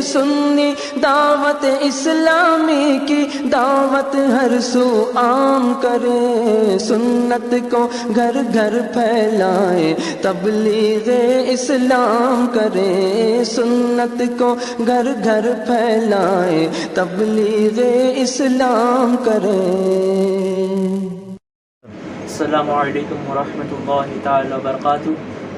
سنی دعوت اسلامی کی دعوت ہر سو عام کرے، سنت کو گھر گھر پھیلائے، تبلیغ اسلام کرے، سنت کو گھر گھر پھیلائے، تبلیغ اسلام کرے۔ السلام علیکم ورحمۃ اللہ تعالی وبرکاتہ۔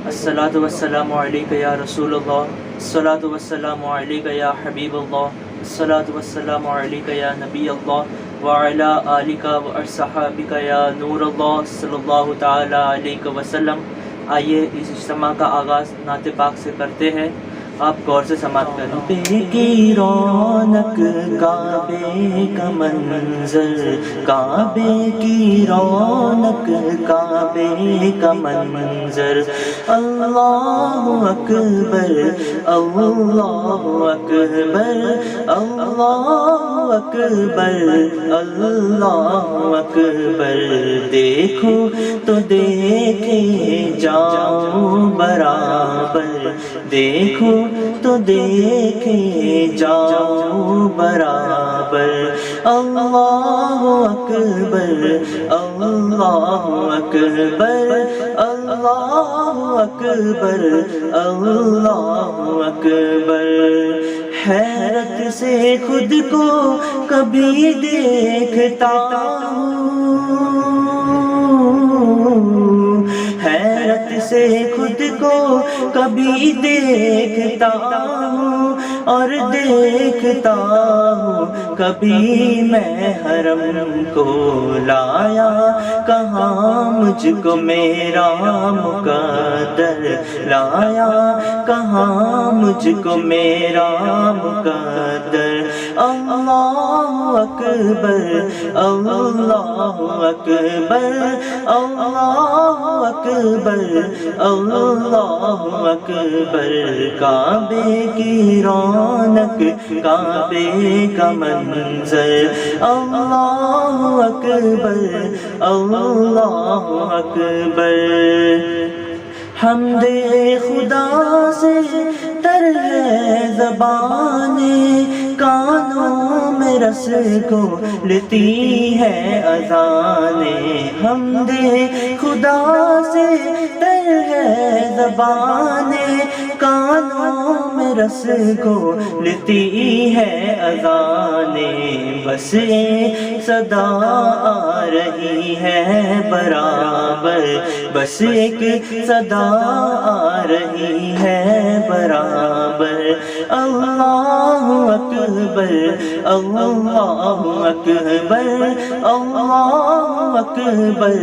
الصلاۃ والسلام علیک یا رسول اللہ، الصلاۃ والسلام علیک یا حبیب اللہ، الصلاۃ والسلام علیک یا نبی اللہ، وعلی آلک واصحابک یا نور اللہ صلی اللہ تعالی علیہ وسلم۔ آئیے اس اجتماع کا آغاز نعت پاک سے کرتے ہیں، آپ غور سے سماعت کریں۔ کعبے کی رونق، کعبے کا منظر، کعبے کی رونق، کعبے کا منظر، اللہ اکبر اللہ اکبر اللہ اکبر اللہ اکبر، دیکھو تو دیکھے جاؤ برابر، دیکھو تو دیکھے جاؤ برابر، اللہ اکبر اللہ اکبر اللہ اکبر اللہ اکبر۔ حیرت سے خود کو کبھی دیکھتا ہوں، حیرت سے خود کو کبھی دیکھتا ہوں، اور دیکھتا ہوں کبھی میں حرم کو لایا کہاں مجھ کو میرا مقدر لایا، کہاں مجھ کو میرا مقدر، اللہ اکبر اللہ اکبر اللہ اکبر اللہ اکبر۔ کعبے کی رونق، کعبے کا منظر، اللہ اکبر اللہ اکبر۔ حمد خدا سے تر ہے زبانیں، کانوں میں رس کو لیتی ہے اذانیں، حمد خدا سے تر ہے زبانیں، کانوں میں رس کو لیتی ہے اذانیں، بس ایک صدا آ رہی ہے برابر، بس ایک صدا آ رہی ہے برابر، اللہ اکبر اللہ اکبر اللہ اکبر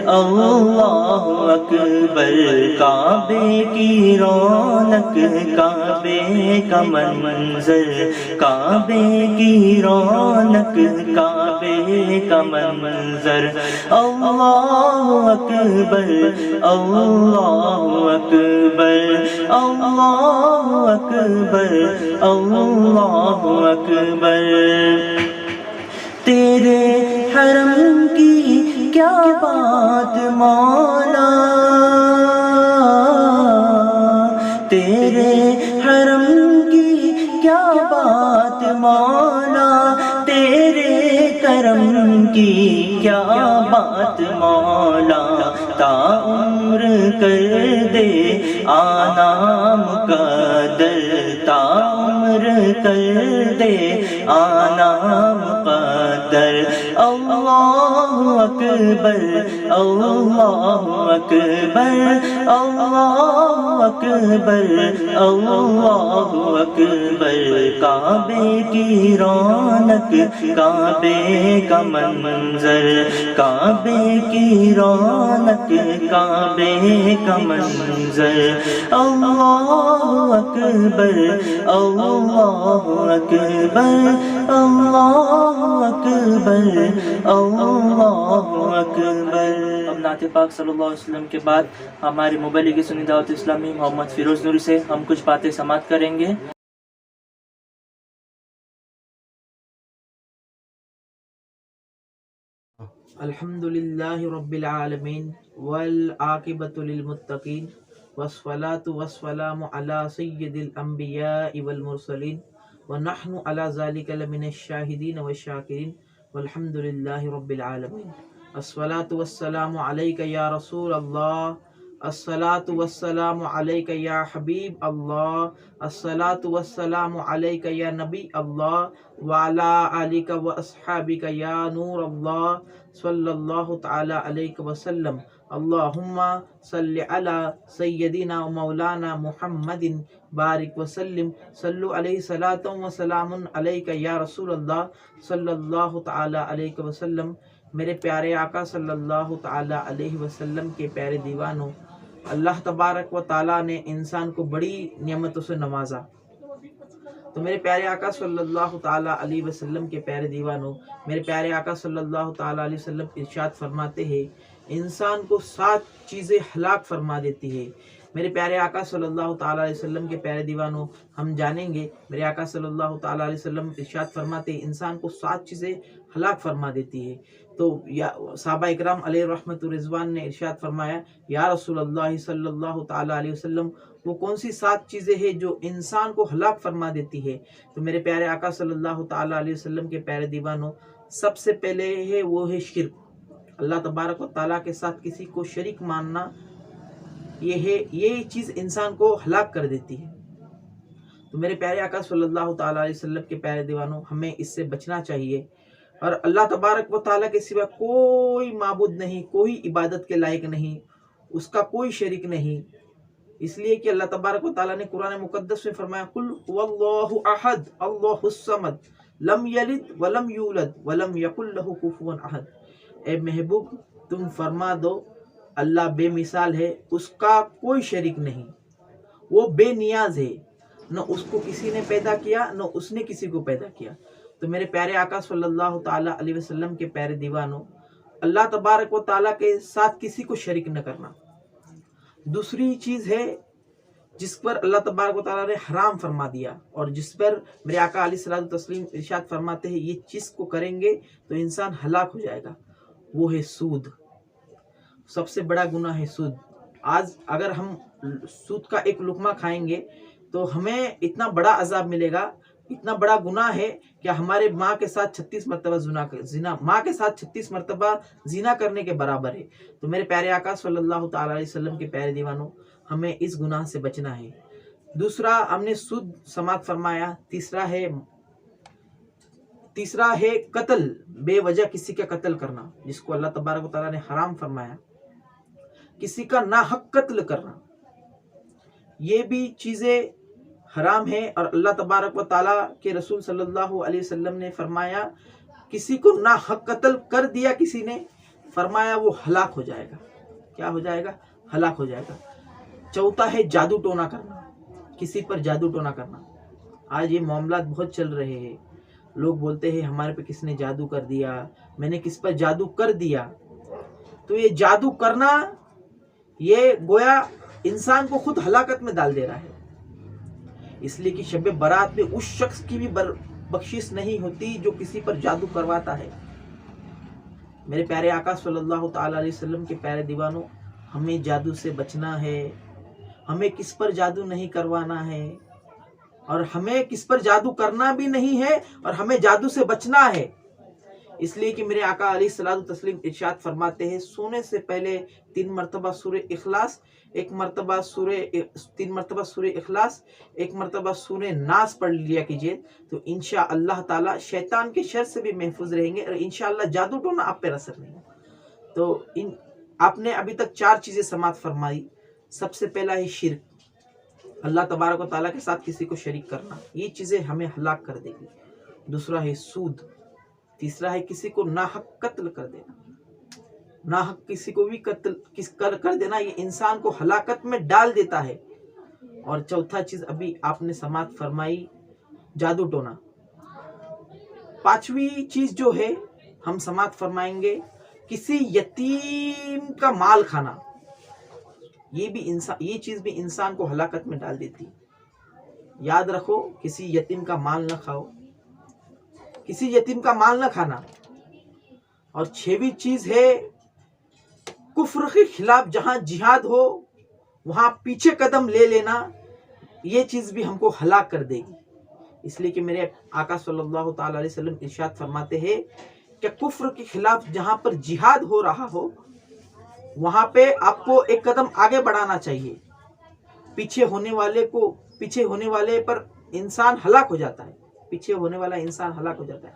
اللہ اکبر۔ کعبے کی رونق، کعبے کا منظر، کعبے کی رونق، کعبے کا منظر، اللہ اکبر اللہ اکبر اللہ اکبر اللہ اکبر۔ تیرے حرم کی کیا بات مولا، تیرے حرم کی کیا بات مولا، تیرے کرم کی کیا بات مولا، تا عمر کر دے آنا مقدر، تا عمر کر دے آنا مقدر، اللہ اکبر اللہ اکبر اللہ اکبر اللہ اکبر۔ کعبے کی رونق، کعبے کا منظر، کعبے کی رونق، کعبے کا منظر، اللہ اکبر اللہ اکبر اللہ اکبر اللہ اکبر۔ اب نعت پاک صلی اللہ علیہ وسلم کے بعد ہمارے مبلغ سنی دعوت اسلامی محمد فیروز نوری سے ہم کچھ باتیں سماعت کریں گے۔ الحمد للہ رب العالمین والعاقبۃ للمتقین، والصلاة والسلام علی سید الانبیاء والمرسلین ونحن علی ذلک لمن الشاہدین والشاکرین والحمد للہ رب العالمین۔ الصلاۃ والسلام علیک یا رسول اللہ، الصلاۃ والسلام علیک یا حبیب اللہ، الصلاۃ والسلام علیک یا نبی اللہ، وعلی آلک و اصحابک یا نور اللہ، صلی اللہ تعالی علیہ وسلم۔ اللہم صلی علی سیدنا و مولانا محمد بارک وسلم، صلو علیہ صلاۃ و سلام علیک یا رسول اللہ صلی اللہ تعالی علیہ وسلم۔ میرے پیارے آقا صلی اللہ تعالی علیہ وسلم کے پیارے دیوانوں، اللہ تبارک و تعالیٰ نے انسان کو بڑی نعمتوں سے نوازا۔ تو میرے پیارے آقا صلی اللہ تعالیٰ علیہ وسلم کے پیارے دیوانوں، میرے پیارے آقا صلی اللہ تعالیٰ علیہ وسلم ارشاد فرماتے ہیں انسان کو 7 چیزیں ہلاک فرما دیتی ہے۔ میرے پیارے آقا صلی اللہ تعالیٰ علیہ وسلم کے پیارے دیوانوں، ہم جانیں گے میرے آقا صلی اللہ تعالیٰ علیہ وسلم ارشاد فرماتے ہیں انسان کو 7 چیزیں ہلاک فرما دیتی ہے۔ تو صحابہ اکرام علیہ رحمت الرضوان نے ارشاد فرمایا یا رسول اللہ صلی اللہ تعالیٰ علیہ وسلم وہ کون سی 7 چیزیں ہیں جو انسان کو ہلاک فرما دیتی ہے؟ تو میرے پیارے آقا صلی اللہ تعالیٰ علیہ وسلم کے پیارے دیوانوں، سب سے پہلے ہے وہ ہے شرک، اللہ تبارک و تعالیٰ کے ساتھ کسی کو شریک ماننا، یہ چیز انسان کو ہلاک کر دیتی ہے۔ تو میرے پیارے آقا صلی اللہ تعالیٰ علیہ وسلم کے پیارے دیوانوں، ہمیں اس سے بچنا چاہیے، اور اللہ تبارک و تعالیٰ کے سوا کوئی معبود نہیں، کوئی عبادت کے لائق نہیں، اس کا کوئی شریک نہیں، اس لیے کہ اللہ تبارک و تعالیٰ نے قرآن مقدس میں فرمایا قل هو اللہ احد اللہ الصمد لم یلد ولم یولد ولم یکن له کفوا احد۔ اے محبوب تم فرما دو اللہ بے مثال ہے، اس کا کوئی شریک نہیں، وہ بے نیاز ہے، نہ اس کو کسی نے پیدا کیا نہ اس نے کسی کو پیدا کیا۔ تو میرے پیارے آقا صلی اللہ تعالیٰ علیہ وسلم کے پیارے دیوانوں، اللہ تبارک و تعالیٰ کے ساتھ کسی کو شریک نہ کرنا۔ دوسری چیز ہے جس پر اللہ تبارک و تعالیٰ نے حرام فرما دیا، اور جس پر میرے آقا علیہ الصلوۃ والتسلیم ارشاد فرماتے ہیں یہ چیز کو کریں گے تو انسان ہلاک ہو جائے گا، وہ ہے سود۔ سب سے بڑا گناہ ہے سود۔ آج اگر ہم سود کا ایک لقمہ کھائیں گے تو ہمیں اتنا بڑا عذاب ملے گا، اتنا بڑا گناہ ہے کہ ہمارے ماں کے ساتھ 36 مرتبہ ماں کے ساتھ 36 مرتبہ زنا کرنے کے برابر ہے۔ تو میرے پیارے آقا صلی اللہ تعالیٰ علیہ وسلم کے پیارے دیوانوں، ہمیں اس گناہ سے بچنا ہے۔ دوسرا ہم نے سود سماعت فرمایا۔ تیسرا ہے قتل، بے وجہ کسی کا قتل کرنا، جس کو اللہ تبارک و تعالیٰ نے حرام فرمایا، کسی کا ناحق قتل کرنا، یہ بھی چیزیں حرام ہے، اور اللہ تبارک و تعالیٰ کے رسول صلی اللہ علیہ وسلم نے فرمایا کسی کو ناحق قتل کر دیا کسی نے، فرمایا وہ ہلاک ہو جائے گا۔ کیا ہو جائے گا؟ ہلاک ہو جائے گا۔ چوتھا ہے جادو ٹونا کرنا، کسی پر جادو ٹونا کرنا۔ آج یہ معاملات بہت چل رہے ہیں، لوگ بولتے ہیں ہمارے پہ کس نے جادو کر دیا، میں نے کس پر جادو کر دیا۔ تو یہ جادو کرنا یہ گویا انسان کو خود ہلاکت میں ڈال دے رہا ہے، اس لیے کہ شب برات میں اس شخص کی بھی بخشش نہیں ہوتی جو کسی پر جادو کرواتا ہے۔ میرے پیارے آقا صلی اللہ تعالیٰ علیہ وسلم کے پیارے دیوانوں، ہمیں جادو سے بچنا ہے، ہمیں کس پر جادو نہیں کروانا ہے، اور ہمیں کس پر جادو کرنا بھی نہیں ہے، اور ہمیں جادو سے بچنا ہے۔ اس لیے کہ میرے آقا علیہ الصلوۃ والتسلیم ارشاد فرماتے ہیں سونے سے پہلے 3 مرتبہ سورہ اخلاص، 3 مرتبہ سورہ اخلاص، 1 مرتبہ سورہ ناس پڑھ لیا کیجئے، تو انشاءاللہ تعالی شیطان کے شر سے بھی محفوظ رہیں گے، اور انشاءاللہ جادو ٹونا آپ پہ اثر نہیں ہوگا۔ تو آپ نے ابھی تک 4 چیزیں سماعت فرمائی۔ سب سے پہلا ہے شرک، اللہ تبارک و تعالیٰ کے ساتھ کسی کو شریک کرنا، یہ چیزیں ہمیں ہلاک کر دے گی۔ دوسرا ہے سود، تیسرا ہے کسی کو ناحق قتل کر دینا، ناحق کسی کو بھی قتل کر دینا، یہ انسان کو ہلاکت میں ڈال دیتا ہے۔ اور چوتھا چیز ابھی آپ نے سماعت فرمائی جادو ٹونا۔ 5ویں چیز جو ہے ہم سماعت فرمائیں گے کسی یتیم کا مال کھانا، یہ چیز بھی انسان کو ہلاکت میں ڈال دیتی۔ یاد رکھو کسی یتیم کا مال نہ کھاؤ، کسی یتیم کا مال نہ کھانا۔ اور 6ویں چیز ہے کفر کے خلاف جہاں جہاد ہو وہاں پیچھے قدم لے لینا، یہ چیز بھی ہم کو ہلاک کر دے گی۔ اس لیے کہ میرے آقا صلی اللہ تعالی علیہ وسلم ارشاد فرماتے ہیں کہ کفر کے خلاف جہاں پر جہاد ہو رہا ہو وہاں پہ آپ کو ایک قدم آگے بڑھانا چاہیے. پیچھے ہونے والے پر انسان ہلاک ہو جاتا ہے. پیچھے ہونے والا انسان ہلاک ہو جاتا ہے.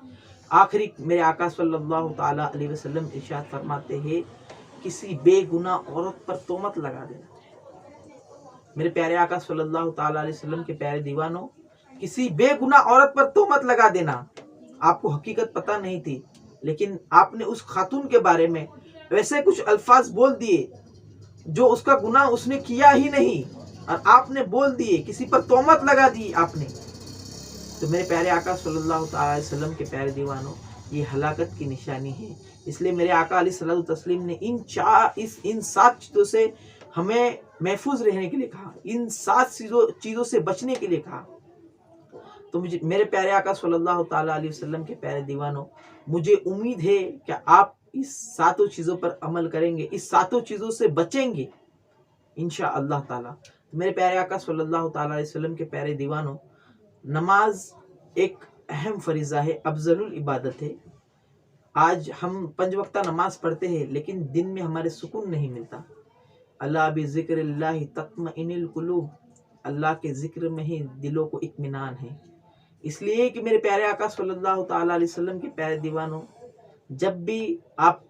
آخری میرے آقا صلی اللہ تعالی علیہ وسلم ارشاد فرماتے ہیں کسی بے گناہ عورت پر تہمت لگا دینا. میرے پیارے آقا صلی اللہ تعالی علیہ وسلم کے پیارے دیوانوں، کسی بے گناہ عورت پر تہمت لگا دینا. آپ کو حقیقت پتہ نہیں تھی لیکن آپ نے اس خاتون کے بارے میں ویسے کچھ الفاظ بول دیے جو اس کا گناہ اس نے کیا ہی نہیں اور آپ نے بول دیے، کسی پر تہمت لگا دی آپ نے. تو میرے پیارے آقا صلی اللہ تعالی علیہ وسلم کے پیارے دیوانوں، یہ ہلاکت کی نشانی ہے. اس لیے میرے آقا علیہ الصلوۃ والتسلیم نے ان 7 چیزوں سے ہمیں محفوظ رہنے کے لیے کہا، ان 7 چیزوں سے بچنے کے لیے کہا. تو میرے پیارے آقا صلی اللہ تعالی علیہ وسلم کے پیارے دیوانوں، مجھے امید ہے کہ آپ اس 7 چیزوں پر عمل کریں گے، اس 7 چیزوں سے بچیں گے انشاءاللہ تعالی. میرے پیارے آقا صلی اللہ تعالی علیہ وسلم کے پیارے دیوانوں، نماز ایک اہم فریضہ ہے، افضل العبادت ہے. آج ہم 5 وقتہ نماز پڑھتے ہیں لیکن دن میں ہمارے سکون نہیں ملتا. اللہ بذکر اللہ تطمئن القلوب، اللہ کے ذکر میں ہی دلوں کو اطمینان ہے. اس لیے کہ میرے پیارے آقا صلی اللہ تعالی علیہ وسلم کے پیارے دیوانوں، جب بھی آپ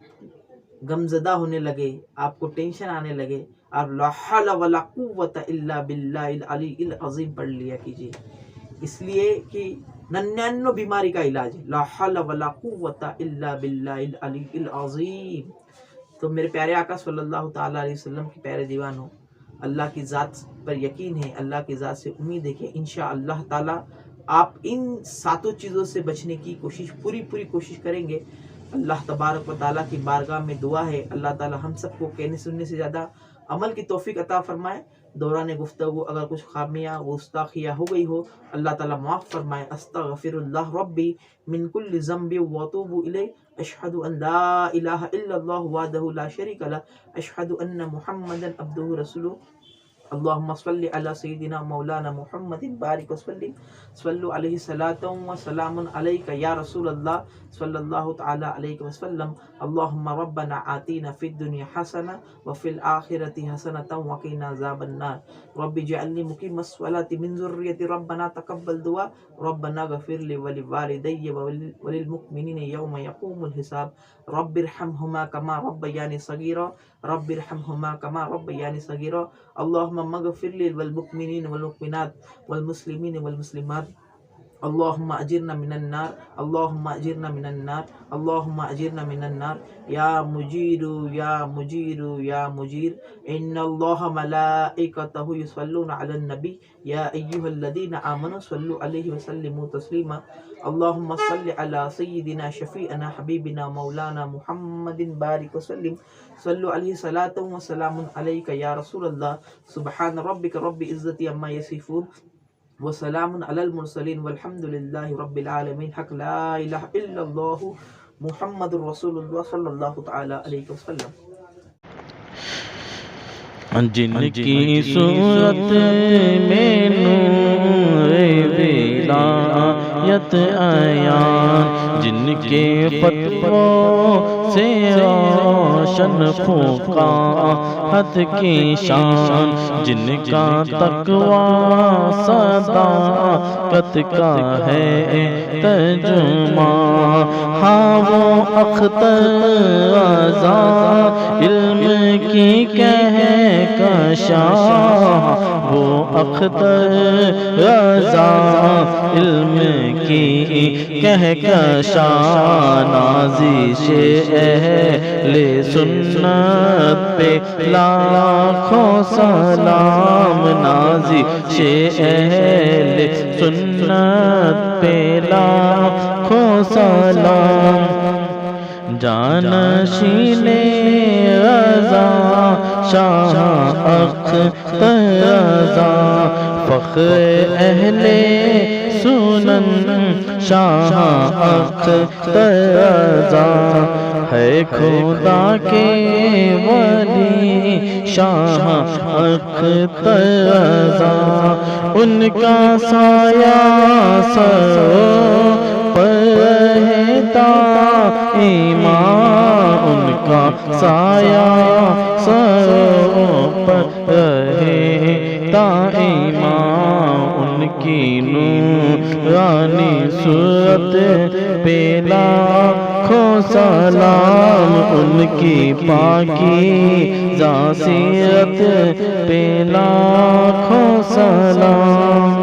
غمزدہ ہونے لگے، آپ کو ٹینشن آنے لگے، آپ لا حول ولا قوت الا باللہ العلی العظیم پڑھ لیا کیجیے. اس لیے کہ 99 بیماری کا علاج ہے، لا حول ولا قوت الا باللہ العلی العظیم. تو میرے پیارے آقا صلی اللہ تعالی علیہ وسلم کے پیارے دیوانوں، اللہ کی ذات پر یقین ہے، اللہ کی ذات سے امید ہے کہ انشاءاللہ تعالی آپ ان 7 چیزوں سے بچنے کی پوری کوشش کریں گے. اللہ تبارک و تعالیٰ کی بارگاہ میں دعا ہے، اللہ تعالیٰ ہم سب کو کہنے سننے سے زیادہ عمل کی توفیق عطا فرمائے. دوران گفتگو اگر کچھ خامیاں گستاخیاں ہو گئی ہو، اللہ تعالیٰ معاف فرمائے. استغفر اللہ ربی من کل ذنب واتوب الیہ. اشہد ان لا الہ الا اللہ وحدہ لا شریک لہ. اشہد ان محمدا عبدہ رسولہ. اللہم صلی علی سیدنا مولانا محمد بارک وسلم. صلو علیہ صلاۃ و سلام علیک یا رسول اللہ صلی اللہ تعالی علیہ وسلم. اللہم ربنا آتینا فی الدنیا حسنہ وفی الآخرۃ حسنۃ وقنا عذاب النار. رب اجعلنی مقیم الصلاۃ من ذریتی. ربنا تقبل دعا. ربنا اغفر لی ولوالدی وللمؤمنین یوم یقوم الحساب. رب ارحمہما کما ربیانی صغیرا. رب ارحمہما کما ربیانی صغیرا. اللہم اغفر لی والمؤمنین والمؤمنات والمسلمین والمسلمات. اللہم اجرنا من النار. اللہم اجرنا من النار. اللہم اجرنا من النار. یا مجیر یا مجیر یا مجیر. ان اللہ ملائکتہ یصلون علی النبی یا ایہا الذین آمنوا صلوا علیہ وسلموا تسلیما. اللہم صل علی سیدنا شفیعنا حبیبنا مولانا محمد بارک وسلم. صلوا علیہ صلاۃ و سلام علیک یا رسول اللہ. سبحان ربک رب العزۃ عما یصفون وسلام علی المرسلین والحمد للہ رب العالمین. حق لا الہ الا اللہ محمد رسول اللہ صلی اللہ تعالی علیہ وسلم. جن کی صورت میں نور ولایت عیان، جن کے فتووں سے روشن فقاہت کی شان، جن کا تقویٰ صداقت کا ہے ترجمہ. ہاں وہ اختر آزاد علم کی کہکشاں، وہ اختر رضا علم کی کہکشاں. نازش اہل سنت پہ لاکھوں سلام. نازش اہل سنت پہ لاکھوں سلام. جانشین رضا شاہ اختر رضا فخر اہل سنن شاہ اختر رضا ہے خدا کے ولی شاہ اختر رضا ان کا سایہ سروں پر رہتا ایمان ان کا سایہ سروں پر رہتا ایمان ان کی نورانی صورت پہ لاکھوں سلام ان کی پاکیزہ سیرت پہ لاکھوں سلام